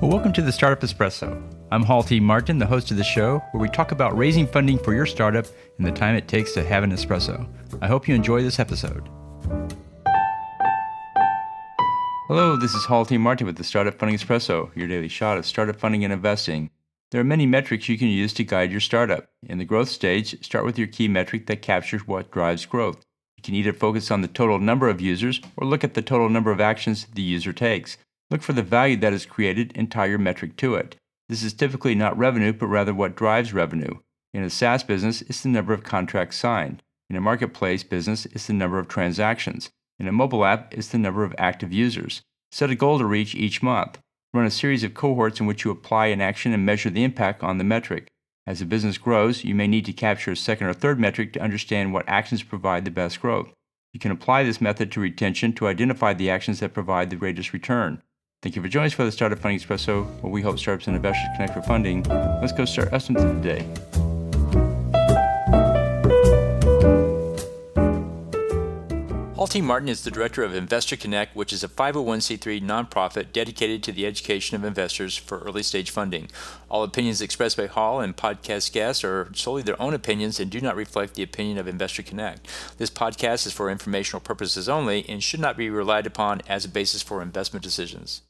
Well, welcome to the Startup Espresso. I'm Hall T. Martin, the host of the show, where we talk about raising funding for your startup and the time it takes to have an espresso. I hope you enjoy this episode. Hello, this is Hall T. Martin with the Startup Funding Espresso, your daily shot of startup funding and investing. There are many metrics you can use to guide your startup. In the growth stage, start with your key metric that captures what drives growth. You can either focus on the total number of users or look at the total number of actions the user takes. Look for the value that is created and tie your metric to it. This is typically not revenue, but rather what drives revenue. In a SaaS business, it's the number of contracts signed. In a marketplace business, it's the number of transactions. In a mobile app, it's the number of active users. Set a goal to reach each month. Run a series of cohorts in which you apply an action and measure the impact on the metric. As the business grows, you may need to capture a second or third metric to understand what actions provide the best growth. You can apply this method to retention to identify the actions that provide the greatest return. Thank you for joining us for the Startup Funding Espresso, where we help startups and investors connect for funding. Let's go start estimates of the day. Hall T. Martin is the director of Investor Connect, which is a 501c3 nonprofit dedicated to the education of investors for early-stage funding. All opinions expressed by Hall and podcast guests are solely their own opinions and do not reflect the opinion of Investor Connect. This podcast is for informational purposes only and should not be relied upon as a basis for investment decisions.